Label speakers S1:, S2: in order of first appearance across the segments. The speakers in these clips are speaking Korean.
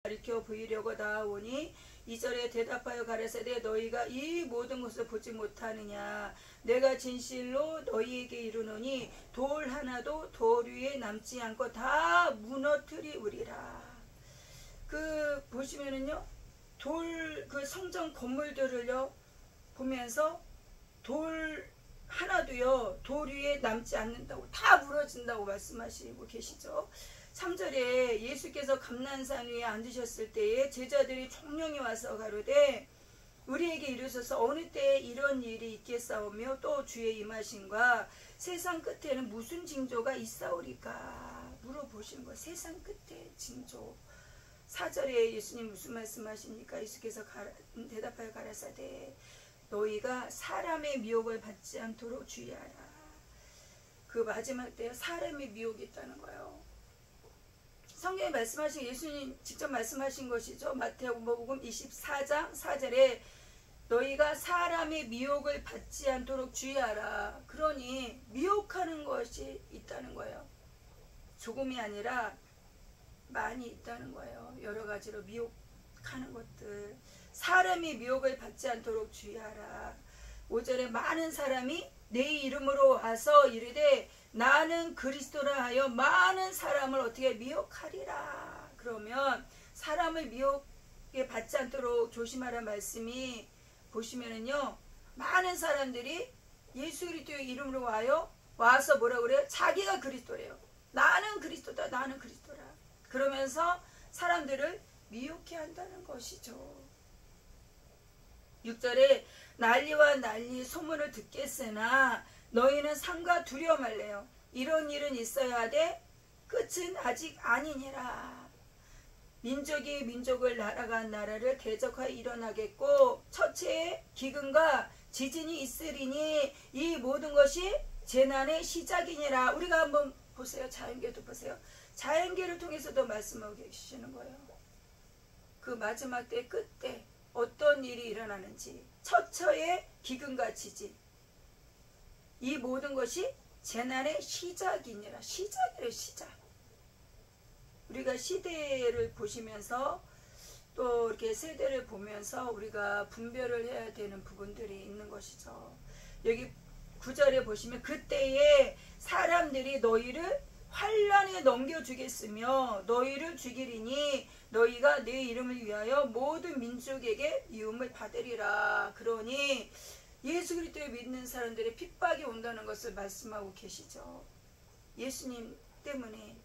S1: 가리켜 보이려고 나아오니 2절에 대답하여 가라사대 너희가 이 모든 것을 보지 못하느냐. 내가 진실로 너희에게 이르노니 돌 하나도 돌 위에 남지 않고 다 무너뜨리우리라. 보시면은요, 그 성전 건물들을요 보면서 돌 하나도요 돌 위에 남지 않는다고, 다 무너진다고 말씀하시고 계시죠. 3절에 예수께서 감난산 위에 앉으셨을 때에 제자들이 총명히 와서 가로되 우리에게 이르소서 어느 때에 이런 일이 있겠사오며 또 주의 임하심과 세상 끝에는 무슨 징조가 있사오리까 물어보시는 거예요. 세상 끝에 징조. 4절에 예수님 무슨 말씀하십니까? 예수께서 대답하여 가라사대 너희가 사람의 미혹을 받지 않도록 주의하라. 그 마지막 때에 사람의 미혹이 있다는 거예요. 성경에 말씀하신, 예수님 직접 말씀하신 것이죠. 마태복음 24장 4절에 너희가 사람의 미혹을 받지 않도록 주의하라. 그러니 미혹하는 것이 있다는 거예요. 조금이 아니라 많이 있다는 거예요. 여러 가지로 미혹하는 것들. 사람이 미혹을 받지 않도록 주의하라. 5절에 많은 사람이 내 이름으로 와서 이르되 나는 그리스도라 하여 많은 사람을 어떻게 미혹하리라. 그러면 사람을 미혹에 받지 않도록 조심하라는 말씀이 보시면은요, 많은 사람들이 예수 그리스도의 이름으로 와서 뭐라 그래요? 자기가 그리스도래요. 나는 그리스도다, 나는 그리스도라. 그러면서 사람들을 미혹해 한다는 것이죠. 6절에 난리와 난리 소문을 듣겠으나 너희는 삼가 두려워 말래요. 이런 일은 있어야 하되 끝은 아직 아니니라. 민족이 민족을, 나라가 나라를 대적하여 일어나겠고 첫째에 기근과 지진이 있으리니 이 모든 것이 재난의 시작이니라. 우리가 한번 보세요. 자연계도 보세요. 자연계를 통해서도 말씀하고 계시는 거예요. 그 마지막 때 끝에 어떤 일이 일어나는지. 첫째에 기근과 지진. 이 모든 것이 재난의 시작이니라. 시작이래요. 시작. 우리가 시대를 보시면서 또 이렇게 세대를 보면서 우리가 분별을 해야 되는 부분들이 있는 것이죠. 여기 9절에 보시면 그때에 사람들이 너희를 환난에 넘겨주겠으며 너희를 죽이리니 너희가 내 이름을 위하여 모든 민족에게 미움을 받으리라. 그러니 예수 그리스도를 믿는 사람들의 핍박이 온다는 것을 말씀하고 계시죠. 예수님 때문에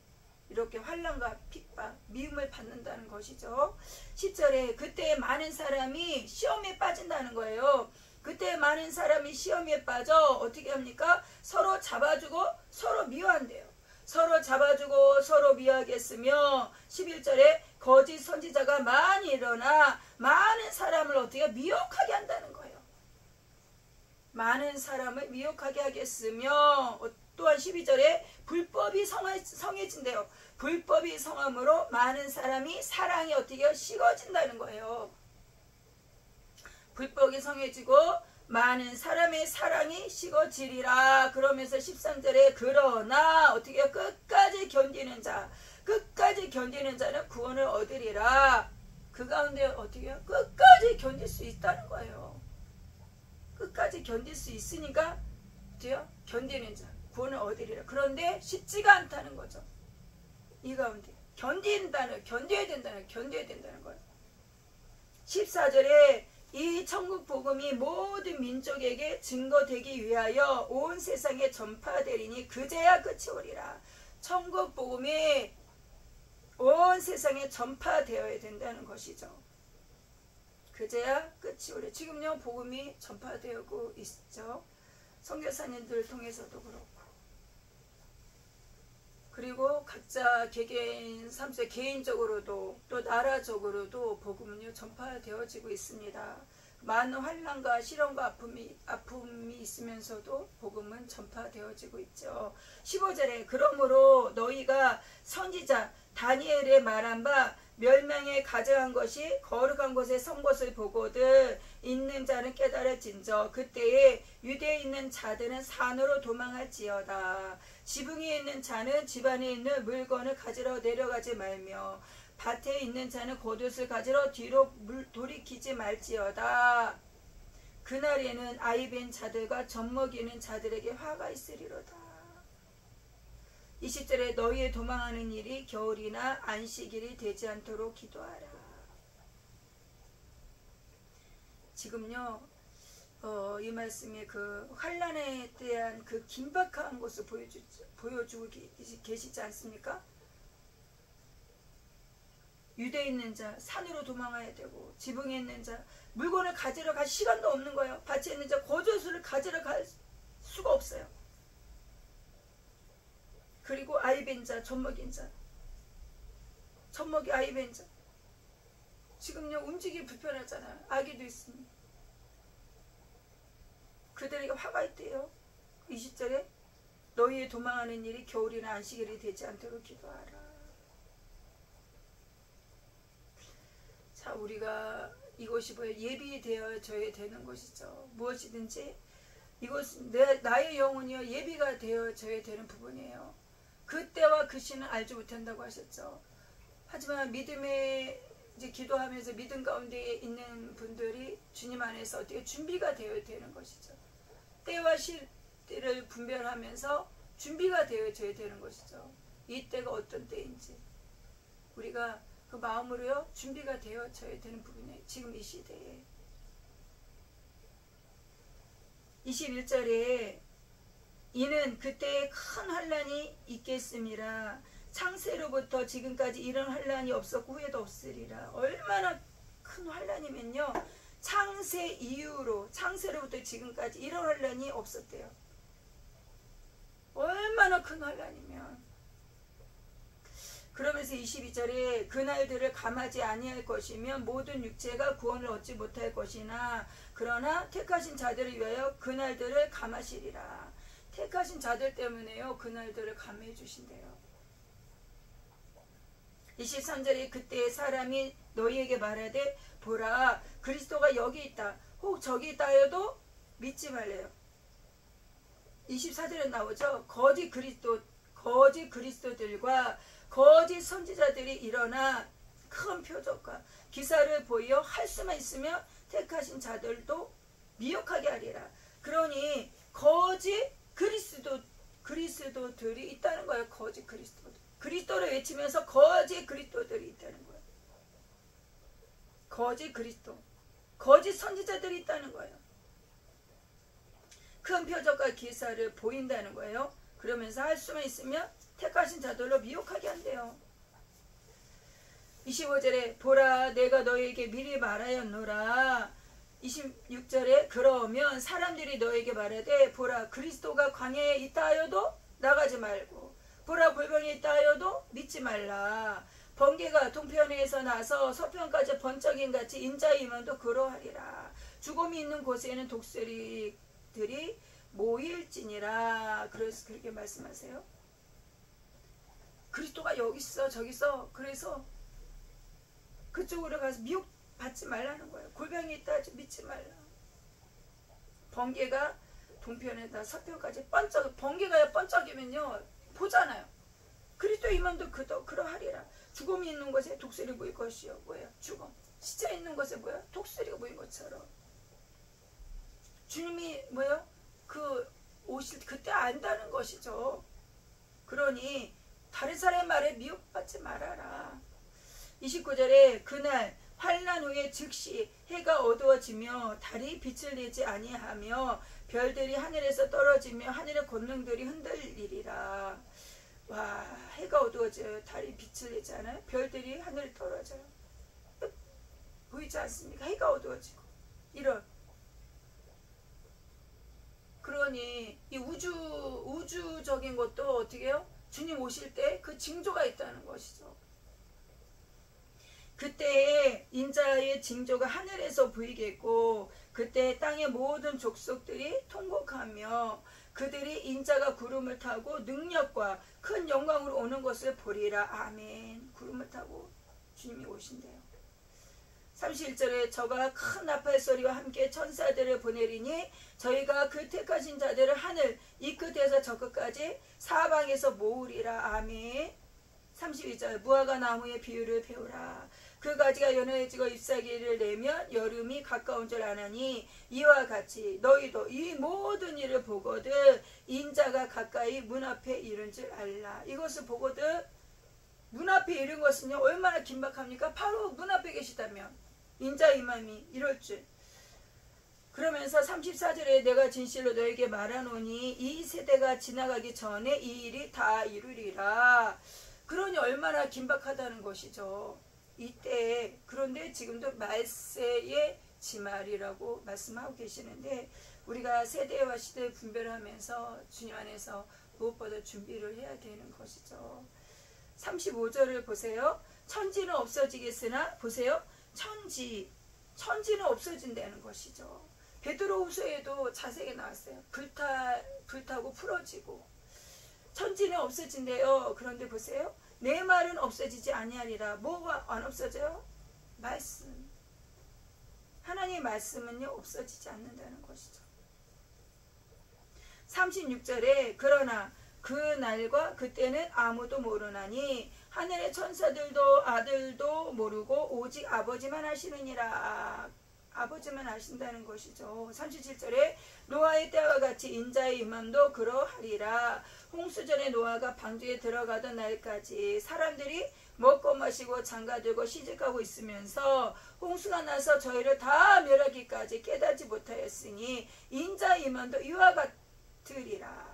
S1: 이렇게 환난과 핍박, 미움을 받는다는 것이죠. 10절에 그때 많은 사람이 시험에 빠진다는 거예요. 그때 많은 사람이 시험에 빠져 어떻게 합니까? 서로 잡아주고 서로 미워한대요. 서로 잡아주고 서로 미워하겠으며 11절에 거짓 선지자가 많이 일어나 많은 사람을 어떻게 미혹하게 한다는 거예요. 많은 사람을 미혹하게 하겠으며 또한 12절에 불법이 성해진대요. 불법이 성함으로 많은 사람이 사랑이 어떻게 식어진다는 거예요. 불법이 성해지고 많은 사람의 사랑이 식어지리라. 그러면서 13절에 그러나 어떻게 끝까지 견디는 자, 끝까지 견디는 자는 구원을 얻으리라. 그 가운데 어떻게 끝까지 견딜 수 있다는 거예요. 끝까지 견딜 수 있으니까 어때요? 견디는 자 구원을 얻으리라. 그런데 쉽지가 않다는 거죠. 이 가운데 견뎌야 된다는 거예요. 14절에 이 천국 복음이 모든 민족에게 증거되기 위하여 온 세상에 전파되리니 그제야 끝이 오리라. 천국 복음이 온 세상에 전파되어야 된다는 것이죠. 그제야 끝이 오리라. 지금요 복음이 전파되고 있죠. 선교사님들 통해서도 그렇고, 그리고 각자 개개인 삶 속에 개인적으로도 또 나라적으로도 복음은요 전파되어지고 있습니다. 많은 환난과 시련과 아픔이 있으면서도 복음은 전파되어지고 있죠. 15절에 그러므로 너희가 선지자 다니엘의 말한 바 멸망에 가져간 것이 거룩한 곳에 선 것을 보거든 있는 자는 깨달을진저 그때에 유대에 있는 자들은 산으로 도망할지어다. 지붕에 있는 자는 집 안에 있는 물건을 가지러 내려가지 말며 밭에 있는 자는 겉옷을 가지러 뒤로 돌이키지 말지어다. 그날에는 아이벤 자들과 젖먹이는 자들에게 화가 있으리로다. 20절에 너희의 도망하는 일이 겨울이나 안식일이 되지 않도록 기도하라. 지금요 이 말씀이 그 환난에 대한 그 긴박한 것을 보여주고 계시지 않습니까? 유대에 있는 자 산으로 도망해야 되고, 지붕에 있는 자 물건을 가지러 갈 시간도 없는 거예요. 밭에 있는 자 겉옷을 가지러 갈 수가 없어요. 그리고 아이벤 자, 젖먹인 자, 젖먹이 아이벤 자, 지금요 움직이기 불편하잖아요. 아기도 있습니다. 그들에게 화가 있대요. 20절에 너희의 도망하는 일이 겨울이나 안식일이 되지 않도록 기도하라. 자, 우리가 이것이 뭐예요? 예비되어져야 되는 것이죠. 무엇이든지 이것은 나의 영혼이요 예비가 되어져야 되는 부분이에요. 그때와 그 시는 알지 못한다고 하셨죠. 하지만 믿음에 이제 기도하면서 믿음 가운데 있는 분들이 주님 안에서 어떻게 준비가 되어야 되는 것이죠. 때와 시를 분별하면서 준비가 되어져야 되는 것이죠. 이 때가 어떤 때인지 우리가 그 마음으로요 준비가 되어져야 되는 부분이에요. 지금 이 시대에 21절에 이는 그때에 큰 환난이 있겠음이라. 창세로부터 지금까지 이런 환난이 없었고 후에도 없으리라. 얼마나 큰 환난이면요 창세 이후로 창세로부터 지금까지 이런 환난이 없었대요. 얼마나 큰 환난이면. 그러면서 22절에 그날들을 감하지 아니할 것이며 모든 육체가 구원을 얻지 못할 것이나 그러나 택하신 자들을 위하여 그날들을 감하시리라. 택하신 자들 때문에요 그날들을 감해 주신대요. 23절에 그때 사람이 너희에게 말하되 보라 그리스도가 여기 있다 혹 저기 있다 하여도 믿지 말래요. 24절에 나오죠. 거짓 그리스도들과 거짓 선지자들이 일어나 큰 표적과 기사를 보여 할 수만 있으면 택하신 자들도 미혹하게 하리라. 그러니 거짓 그리스도들이 있다는 거예요. 거짓 그리스도들. 그리스도를 외치면서 거짓 그리스도들이 있다는 거예요. 거짓 그리스도. 거짓 선지자들이 있다는 거예요. 큰 표적과 기사를 보인다는 거예요. 그러면서 할 수만 있으면 택하신 자들로 미혹하게 한대요. 25절에 보라 내가 너에게 미리 말하였노라. 26절에 그러면 사람들이 너에게 말하되 보라 그리스도가 광야에 있다 하여도 나가지 말고 보라 골방에 있다 하여도 믿지 말라. 번개가 동편에서 나서 서편까지 번쩍임같이 인자의 임함도 그러하리라. 죽음이 있는 곳에는 독수리들이 모일지니라. 그래서 그렇게 말씀하세요. 그리스도가 여기 있어 저기 있어. 그래서 그쪽으로 가서 미혹받지 말라는 거예요. 골방에 있다 하지 믿지 말라. 번개가 동편에다 서편까지 번쩍, 번개가 번쩍이면요 보잖아요. 그리스도 임함도 그러하리라. 죽음이 있는 곳에 독수리 모일 것이요. 뭐예요? 죽음. 시체 있는 곳에 뭐예요? 독수리가 모인 것처럼. 주님이 뭐예요? 그 오실 그때 안다는 것이죠. 그러니 다른 사람의 말에 미혹받지 말아라. 29절에 그날 환난 후에 즉시 해가 어두워지며 달이 빛을 내지 아니하며 별들이 하늘에서 떨어지며 하늘의 권능들이 흔들리리라. 와, 해가 어두워져요. 달이 빛을 내지 않아요? 별들이 하늘에 떨어져요. 보이지 않습니까? 해가 어두워지고 이런. 그러니 이 우주적인 것도 어떻게 해요? 주님 오실 때 그 징조가 있다는 것이죠. 그때의 인자의 징조가 하늘에서 보이겠고 그때 땅의 모든 족속들이 통곡하며 그들이 인자가 구름을 타고 능력과 큰 영광으로 오는 것을 보리라. 아멘. 구름을 타고 주님이 오신대요. 31절에 저가 큰 나팔 소리와 함께 천사들을 보내리니 저희가 그 택하신 자들을 하늘 이 끝에서 저 끝까지 사방에서 모으리라. 아멘. 32절 무화과 나무의 비유를 배우라. 그 가지가 연해지고 잎사귀를 내면 여름이 가까운 줄 아나니 이와 같이 너희도 이 모든 일을 보거든 인자가 가까이 문 앞에 이른 줄 알라. 이것을 보거든 문 앞에 이른 것은요 얼마나 긴박합니까? 바로 문 앞에 계시다면 인자 임함이 이럴 줄. 그러면서 34절에 내가 진실로 너에게 말하노니 이 세대가 지나가기 전에 이 일이 다 이루리라. 그러니 얼마나 긴박하다는 것이죠. 이때 그런데 지금도 말세의 지말이라고 말씀하고 계시는데 우리가 세대와 시대를 분별하면서 주님 안에서 무엇보다 준비를 해야 되는 것이죠. 35절을 보세요. 천지는 없어지겠으나 보세요. 천지는 없어진다는 것이죠. 베드로후서에도 자세히 나왔어요. 불타고 풀어지고 천지는 없어진대요. 그런데 보세요. 내 말은 없어지지 아니하리라. 뭐가 안 없어져요? 말씀. 하나님의 말씀은요 없어지지 않는다는 것이죠. 36절에 그러나 그 날과 그때는 아무도 모르나니 하늘의 천사들도 아들도 모르고 오직 아버지만 아시느니라. 아버지만 아신다는 것이죠. 37절에 노아의 때와 같이 인자의 임함도 그러하리라. 홍수전에 노아가 방주에 들어가던 날까지 사람들이 먹고 마시고 장가들고 시집가고 있으면서 홍수가 나서 저희를 다 멸하기까지 깨닫지 못하였으니 인자의 임함도 이와 같으리라.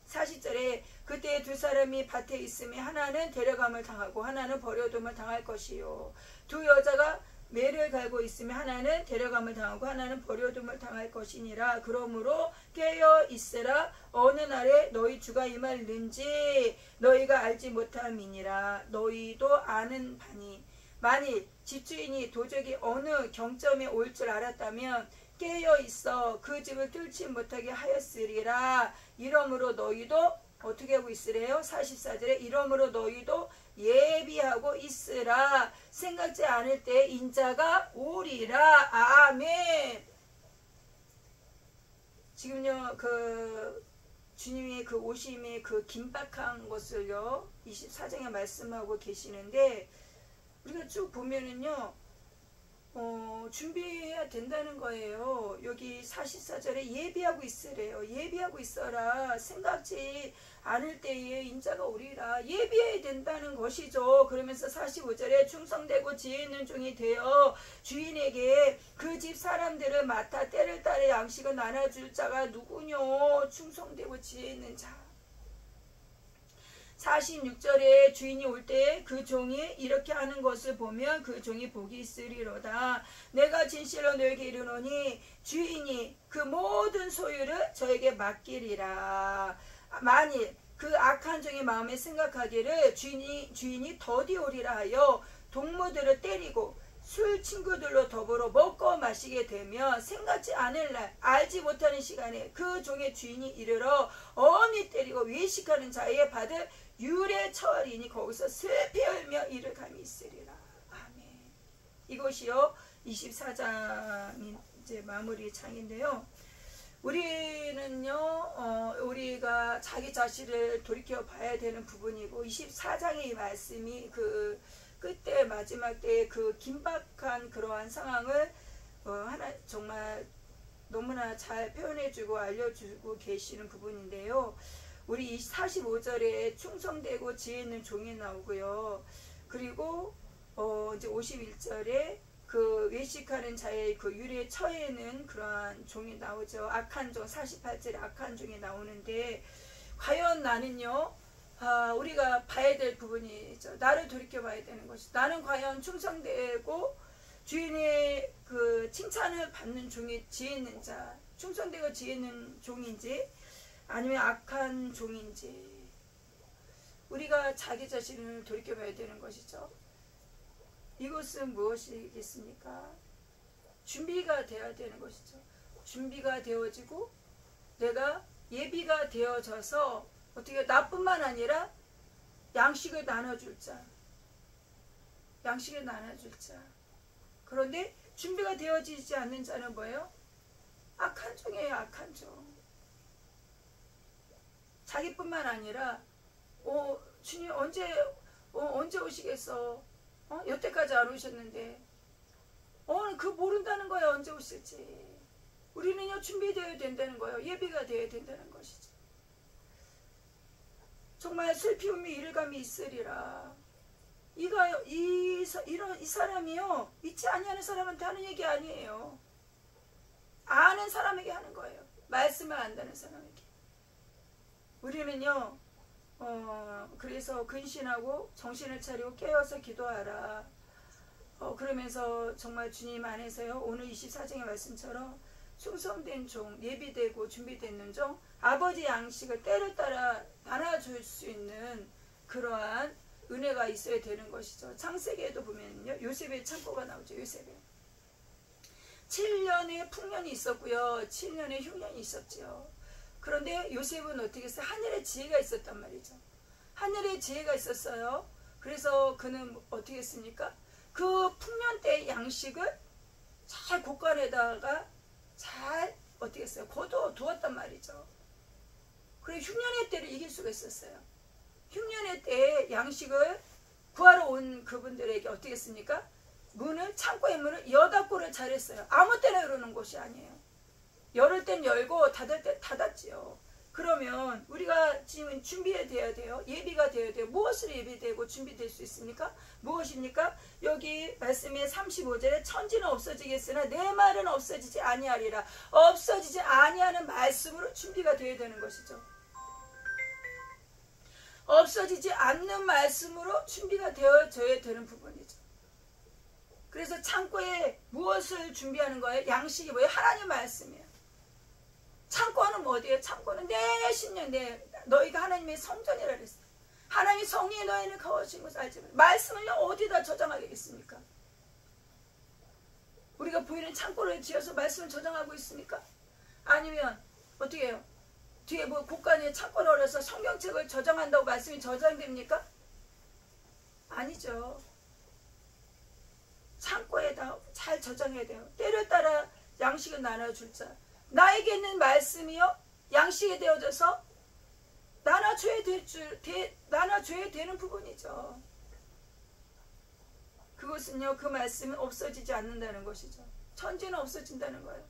S1: 40절에 그때 두 사람이 밭에 있으며 하나는 데려감을 당하고 하나는 버려둠을 당할 것이요. 두 여자가 매를 갈고 있으며 하나는 데려감을 당하고 하나는 버려둠을 당할 것이니라. 그러므로 깨어 있으라. 어느 날에 너희 주가 임하는지 너희가 알지 못함이니라. 너희도 아는 바니 만일 집주인이 도적이 어느 경점에 올 줄 알았다면 깨어 있어 그 집을 뚫지 못하게 하였으리라. 이러므로 너희도 어떻게 하고 있으래요? 44절에 이러므로 너희도 예비하고 있으라. 생각지 않을 때 인자가 오리라. 아멘. 지금요 그 주님이 그 오심의 그 긴박한 것을요 24장에 말씀하고 계시는데 우리가 쭉 보면은요 준비해야 된다는 거예요. 여기 44절에 예비하고 있으래요. 예비하고 있어라. 생각지 않을 때에 인자가 오리라. 예비해야 된다는 것이죠. 그러면서 45절에 충성되고 지혜 있는 종이 되어 주인에게 그 집 사람들을 맡아 때를 따라 양식을 나눠줄 자가 누구뇨? 충성되고 지혜 있는 자. 46절에 주인이 올 때 그 종이 이렇게 하는 것을 보면 그 종이 복이 있으리로다. 내가 진실로 너에게 이르노니 주인이 그 모든 소유를 저에게 맡기리라. 만일 그 악한 종의 마음에 생각하기를 주인이 더디 오리라 하여 동무들을 때리고 술 친구들로 더불어 먹고 마시게 되면 생각지 않을 날 알지 못하는 시간에 그 종의 주인이 이르러 엄히 때리고 외식하는 자에 받을 유래 처하리니 거기서 슬피 울며 이를 감히 있으리라. 아멘. 이것이요 24장 이제 마무리 장인데요. 우리는요 우리가 자기 자신을 돌이켜 봐야 되는 부분이고 24장의 이 말씀이 그 끝에 마지막 때의 그 긴박한 그러한 상황을 하나 정말 너무나 잘 표현해주고 알려주고 계시는 부분인데요. 우리 45절에 충성되고 지혜 있는 종이 나오고요. 그리고 이제 51절에 그 외식하는 자의 그 유리에 처해는 그러한 종이 나오죠. 악한 종 48절에 악한 종이 나오는데 과연 나는요 우리가 봐야 될 부분이죠. 나를 돌이켜 봐야 되는 것이 나는 과연 충성되고 주인의 그 칭찬을 받는 종이 지혜 있는 자 충성되고 지혜 있는 종인지 아니면 악한 종인지 우리가 자기 자신을 돌이켜 봐야 되는 것이죠. 이것은 무엇이겠습니까? 준비가 되어야 되는 것이죠. 준비가 되어지고 내가 예비가 되어져서 어떻게 나뿐만 아니라 양식을 나눠줄 자 양식을 나눠줄 자 그런데 준비가 되어지지 않는 자는 뭐예요? 악한 종이에요. 악한 종. 자기뿐만 아니라 주님 언제 오시겠어? 여태까지 안 오셨는데. 그 모른다는 거야, 언제 오실지. 우리는요, 준비되어야 된다는 거예요. 예비가 되어야 된다는 것이죠. 정말 슬피움이 일감이 있으리라. 이 사람이요, 믿지 아니하는 사람한테 하는 얘기 아니에요. 아는 사람에게 하는 거예요. 말씀을 안다는 사람에게. 우리는요, 그래서 근신하고 정신을 차리고 깨어서 기도하라. 그러면서 정말 주님 안에서요, 오늘 24장의 말씀처럼 충성된 종, 예비되고 준비되는 종, 아버지 양식을 때를 따라 나눠줄 수 있는 그러한 은혜가 있어야 되는 것이죠. 창세기에도 보면요, 요셉의 창고가 나오죠. 요셉의 7년의 풍년이 있었고요, 7년의 흉년이 있었죠. 그런데 요셉은 어떻게 했어요? 하늘의 지혜가 있었단 말이죠. 하늘의 지혜가 있었어요. 그래서 그는 어떻게 했습니까? 그 풍년 때의 양식을 잘 곳간에다가 잘 어떻게 했어요? 거둬 두었단 말이죠. 그래 흉년의 때를 이길 수가 있었어요. 흉년의 때에 양식을 구하러 온 그분들에게 어떻게 했습니까? 창고의 문을 여닫고를 잘했어요. 아무 때나 열어놓은 곳이 아니에요. 열을 땐 열고 닫을 때 닫았지요. 그러면 우리가 지금 준비해야 돼요. 예비가 되어야 돼요. 무엇으로 예비되고 준비될 수 있습니까? 무엇입니까? 여기 말씀의 35절에 천지는 없어지겠으나 내 말은 없어지지 아니하리라. 없어지지 아니하는 말씀으로 준비가 되어야 되는 것이죠. 없어지지 않는 말씀으로 준비가 되어져야 되는 부분이죠. 그래서 창고에 무엇을 준비하는 거예요? 양식이 뭐예요? 하나님 말씀이에요. 창고는 어디예요? 창고는 내 신령, 너희가 하나님의 성전이라 그랬어요. 하나님이 성리에 너희는 거하신 것을 알지 못해. 말씀을 어디다 저장하겠습니까? 우리가 보이는 창고를 지어서 말씀을 저장하고 있습니까? 아니면 어떻게 해요? 뒤에 뭐 곳간에 창고를 열어서 성경책을 저장한다고 말씀이 저장됩니까? 아니죠. 창고에다 잘 저장해야 돼요. 때를 따라 양식을 나눠줄 자. 나에게 있는 말씀이요, 양식이 되어져서 나눠줘야 되는 부분이죠. 그것은요, 그 말씀은 없어지지 않는다는 것이죠. 천지는 없어진다는 거예요.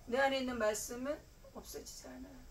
S1: 내 안에 있는 말씀은 없어지지 않아요.